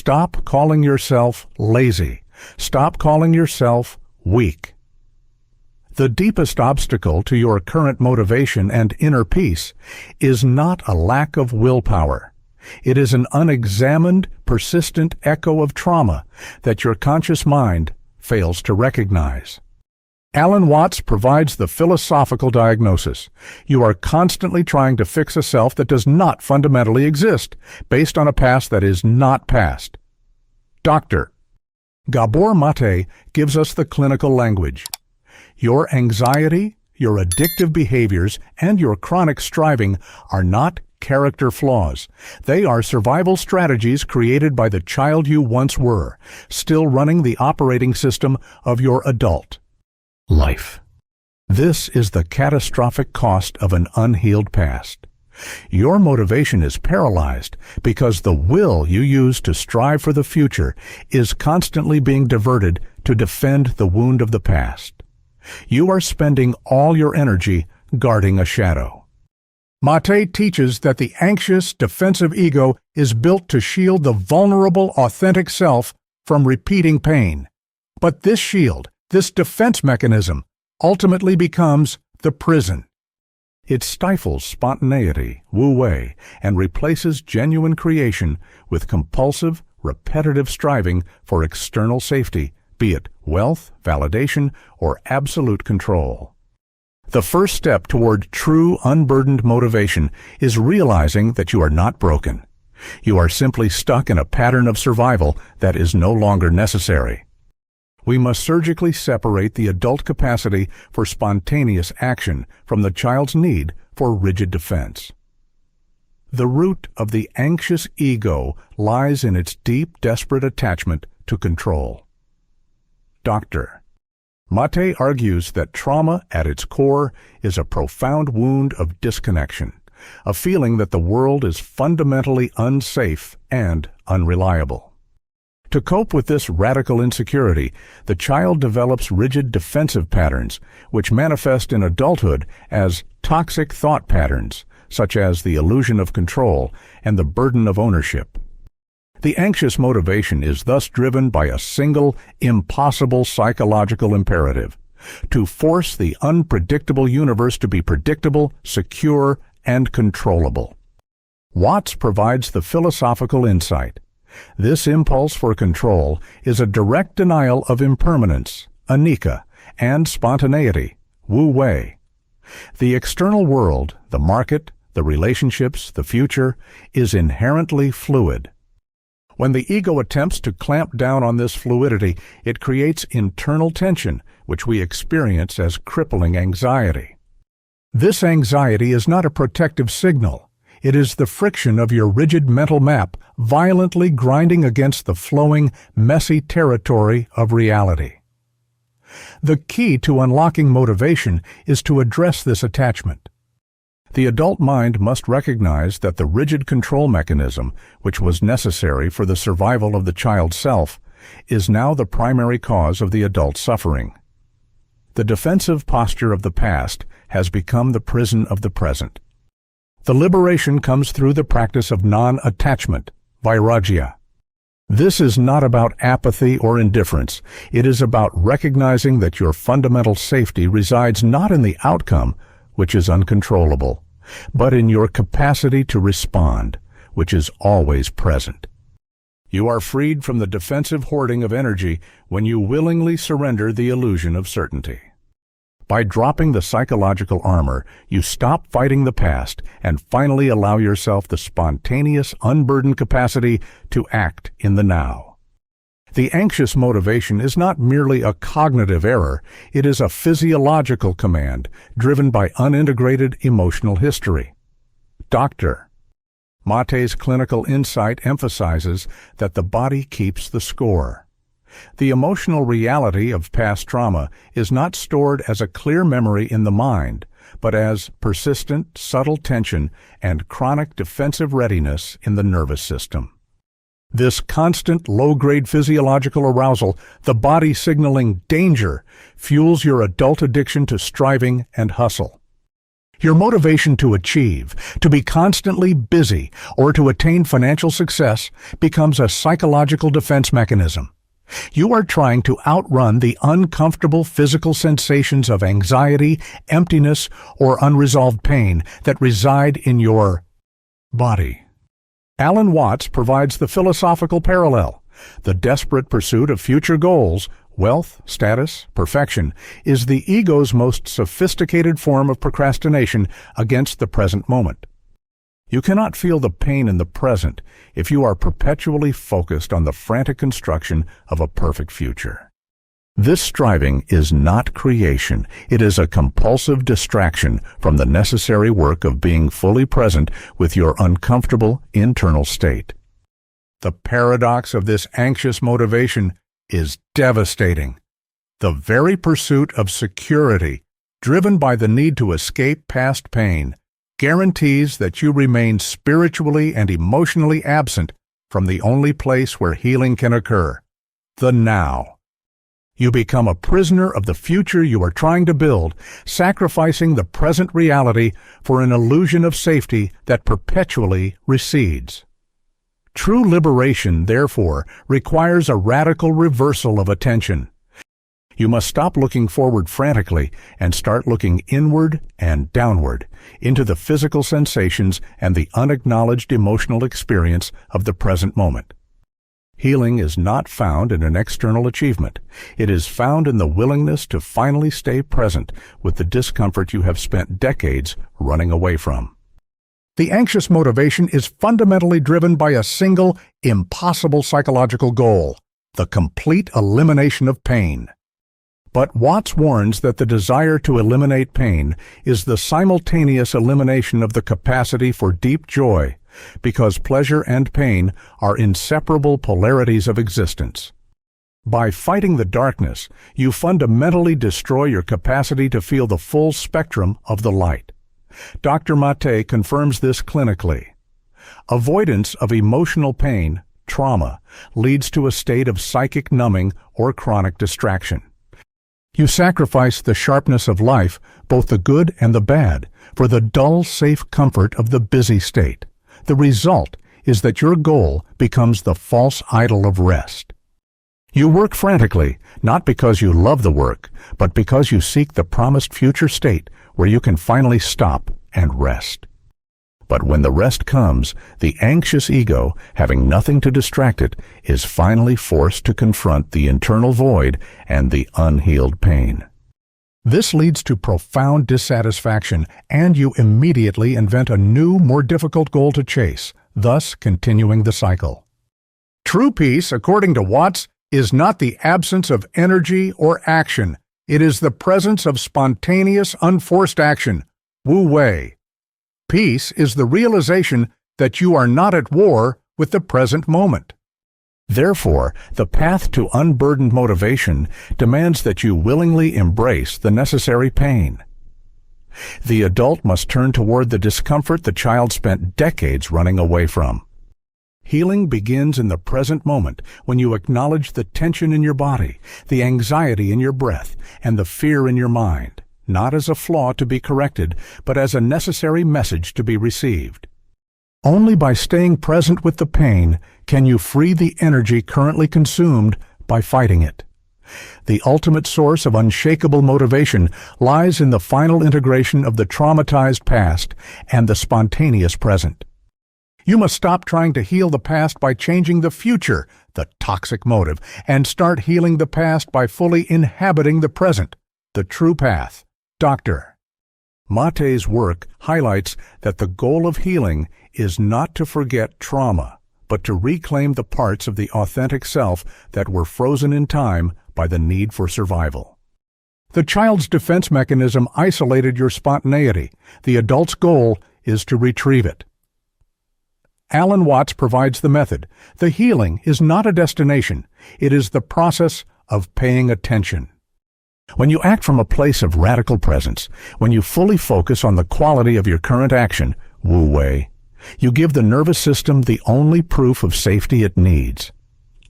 Stop calling yourself lazy. Stop calling yourself weak. The deepest obstacle to your current motivation and inner peace is not a lack of willpower. It is an unexamined, persistent echo of trauma that your conscious mind fails to recognize. Alan Watts provides the philosophical diagnosis. You are constantly trying to fix a self that does not fundamentally exist, based on a past that is not past. Doctor. Gabor Maté gives us the clinical language. Your anxiety, your addictive behaviors, and your chronic striving are not character flaws. They are survival strategies created by the child you once were, still running the operating system of your adult life. This is the catastrophic cost of an unhealed past. Your motivation is paralyzed because the will you use to strive for the future is constantly being diverted to defend the wound of the past. You are spending all your energy guarding a shadow. Maté teaches that the anxious, defensive ego is built to shield the vulnerable, authentic self from repeating pain. But this shield, this defense mechanism, ultimately becomes the prison. It stifles spontaneity, wu-wei, and replaces genuine creation with compulsive, repetitive striving for external safety, be it wealth, validation, or absolute control. The first step toward true unburdened motivation is realizing that you are not broken. You are simply stuck in a pattern of survival that is no longer necessary. We must surgically separate the adult capacity for spontaneous action from the child's need for rigid defense. The root of the anxious ego lies in its deep, desperate attachment to control. Doctor. Maté argues that trauma at its core is a profound wound of disconnection, a feeling that the world is fundamentally unsafe and unreliable. To cope with this radical insecurity, the child develops rigid defensive patterns, which manifest in adulthood as toxic thought patterns, such as the illusion of control and the burden of ownership. The anxious motivation is thus driven by a single, impossible psychological imperative: to force the unpredictable universe to be predictable, secure, and controllable. Watts provides the philosophical insight. This impulse for control is a direct denial of impermanence, anicca, and spontaneity, wu-wei. The external world, the market, the relationships, the future, is inherently fluid. When the ego attempts to clamp down on this fluidity, it creates internal tension, which we experience as crippling anxiety. This anxiety is not a protective signal. It is the friction of your rigid mental map violently grinding against the flowing, messy territory of reality. The key to unlocking motivation is to address this attachment. The adult mind must recognize that the rigid control mechanism, which was necessary for the survival of the child's self, is now the primary cause of the adult suffering. The defensive posture of the past has become the prison of the present. The liberation comes through the practice of non-attachment, vairagya. This is not about apathy or indifference. It is about recognizing that your fundamental safety resides not in the outcome, which is uncontrollable, but in your capacity to respond, which is always present. You are freed from the defensive hoarding of energy when you willingly surrender the illusion of certainty. By dropping the psychological armor, you stop fighting the past and finally allow yourself the spontaneous, unburdened capacity to act in the now. The anxious motivation is not merely a cognitive error, it is a physiological command driven by unintegrated emotional history. Doctor. Maté's clinical insight emphasizes that the body keeps the score. The emotional reality of past trauma is not stored as a clear memory in the mind, but as persistent, subtle tension and chronic defensive readiness in the nervous system. This constant low-grade physiological arousal, the body signaling danger, fuels your adult addiction to striving and hustle. Your motivation to achieve, to be constantly busy, or to attain financial success becomes a psychological defense mechanism. You are trying to outrun the uncomfortable physical sensations of anxiety, emptiness, or unresolved pain that reside in your body. Alan Watts provides the philosophical parallel. The desperate pursuit of future goals, wealth, status, perfection, is the ego's most sophisticated form of procrastination against the present moment. You cannot feel the pain in the present if you are perpetually focused on the frantic construction of a perfect future. This striving is not creation. It is a compulsive distraction from the necessary work of being fully present with your uncomfortable internal state. The paradox of this anxious motivation is devastating. The very pursuit of security, driven by the need to escape past pain, guarantees that you remain spiritually and emotionally absent from the only place where healing can occur, the now. You become a prisoner of the future you are trying to build, sacrificing the present reality for an illusion of safety that perpetually recedes. True liberation, therefore, requires a radical reversal of attention. You must stop looking forward frantically and start looking inward and downward into the physical sensations and the unacknowledged emotional experience of the present moment. Healing is not found in an external achievement. It is found in the willingness to finally stay present with the discomfort you have spent decades running away from. The anxious motivation is fundamentally driven by a single, impossible psychological goal: the complete elimination of pain. But Watts warns that the desire to eliminate pain is the simultaneous elimination of the capacity for deep joy, because pleasure and pain are inseparable polarities of existence. By fighting the darkness, you fundamentally destroy your capacity to feel the full spectrum of the light. Dr. Maté confirms this clinically. Avoidance of emotional pain, trauma, leads to a state of psychic numbing or chronic distraction. You sacrifice the sharpness of life, both the good and the bad, for the dull, safe comfort of the busy state. The result is that your goal becomes the false idol of rest. You work frantically, not because you love the work, but because you seek the promised future state where you can finally stop and rest. But when the rest comes, the anxious ego, having nothing to distract it, is finally forced to confront the internal void and the unhealed pain. This leads to profound dissatisfaction, and you immediately invent a new, more difficult goal to chase, thus continuing the cycle. True peace, according to Watts, is not the absence of energy or action. It is the presence of spontaneous, unforced action, Wu Wei. Peace is the realization that you are not at war with the present moment. Therefore, the path to unburdened motivation demands that you willingly embrace the necessary pain. The adult must turn toward the discomfort the child spent decades running away from. Healing begins in the present moment when you acknowledge the tension in your body, the anxiety in your breath, and the fear in your mind, not as a flaw to be corrected, but as a necessary message to be received. Only by staying present with the pain can you free the energy currently consumed by fighting it. The ultimate source of unshakable motivation lies in the final integration of the traumatized past and the spontaneous present. You must stop trying to heal the past by changing the future, the toxic motive, and start healing the past by fully inhabiting the present, the true path. Dr. Maté's work highlights that the goal of healing is not to forget trauma, but to reclaim the parts of the authentic self that were frozen in time by the need for survival. The child's defense mechanism isolated your spontaneity. The adult's goal is to retrieve it. Alan Watts provides the method. The healing is not a destination. It is the process of paying attention. When you act from a place of radical presence, when you fully focus on the quality of your current action, Wu Wei, you give the nervous system the only proof of safety it needs.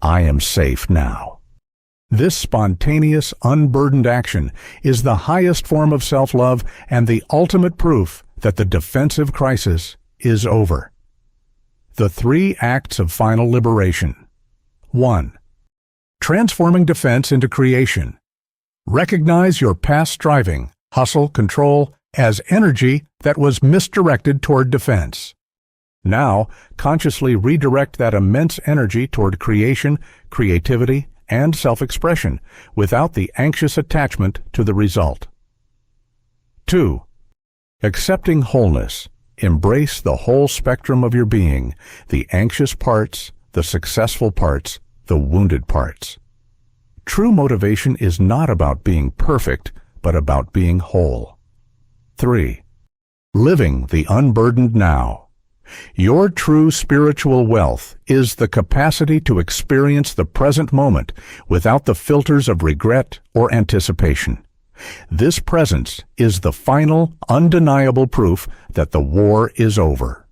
I am safe now. This spontaneous, unburdened action is the highest form of self-love and the ultimate proof that the defensive crisis is over. The 3 acts of final liberation. 1. Transforming defense into creation. Recognize your past striving, hustle, control as energy that was misdirected toward defense. Now, consciously redirect that immense energy toward creation, creativity, and self-expression without the anxious attachment to the result. 2. Accepting wholeness. Embrace the whole spectrum of your being, the anxious parts, the successful parts, the wounded parts. True motivation is not about being perfect, but about being whole. 3. Living the unburdened now. Your true spiritual wealth is the capacity to experience the present moment without the filters of regret or anticipation. This presence is the final, undeniable proof that the war is over.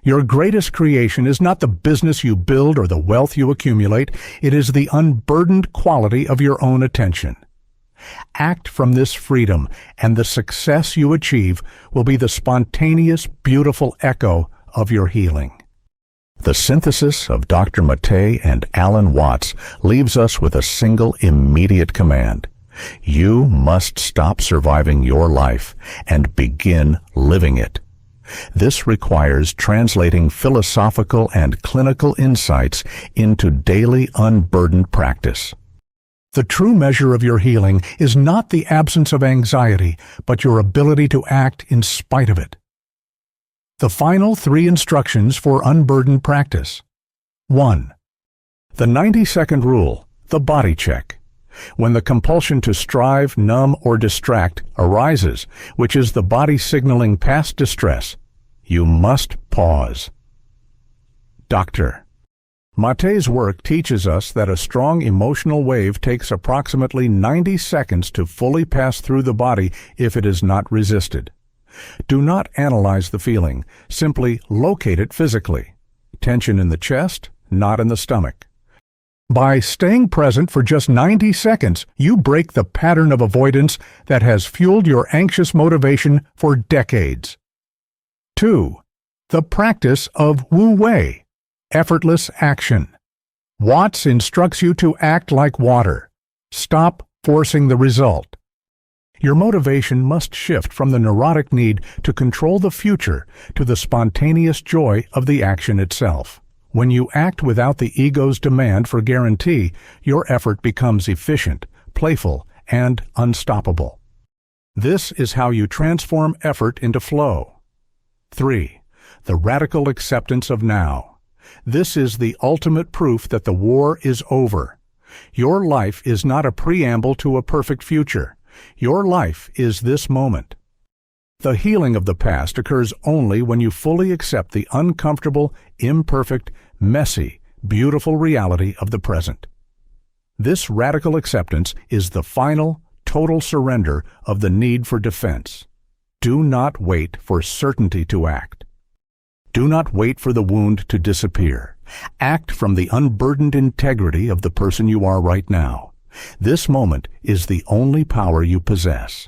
Your greatest creation is not the business you build or the wealth you accumulate. It is the unburdened quality of your own attention. Act from this freedom, and the success you achieve will be the spontaneous, beautiful echo of your healing. The synthesis of Dr. Maté and Alan Watts leaves us with a single immediate command. You must stop surviving your life and begin living it. This requires translating philosophical and clinical insights into daily unburdened practice. The true measure of your healing is not the absence of anxiety, but your ability to act in spite of it. The final 3 instructions for unburdened practice. 1. The 90-second rule, the body check. When the compulsion to strive, numb, or distract arises, which is the body signaling past distress, you must pause. Doctor. Maté's work teaches us that a strong emotional wave takes approximately 90 seconds to fully pass through the body if it is not resisted. Do not analyze the feeling, simply locate it physically. Tension in the chest, not in the stomach. By staying present for just 90 seconds, you break the pattern of avoidance that has fueled your anxious motivation for decades. 2. The practice of Wu Wei, effortless action. Watts instructs you to act like water. Stop forcing the result. Your motivation must shift from the neurotic need to control the future to the spontaneous joy of the action itself. When you act without the ego's demand for guarantee, your effort becomes efficient, playful, and unstoppable. This is how you transform effort into flow. 3. The radical acceptance of now. This is the ultimate proof that the war is over. Your life is not a preamble to a perfect future. Your life is this moment. The healing of the past occurs only when you fully accept the uncomfortable, imperfect, messy, beautiful reality of the present. This radical acceptance is the final, total surrender of the need for defense. Do not wait for certainty to act. Do not wait for the wound to disappear. Act from the unburdened integrity of the person you are right now. This moment is the only power you possess.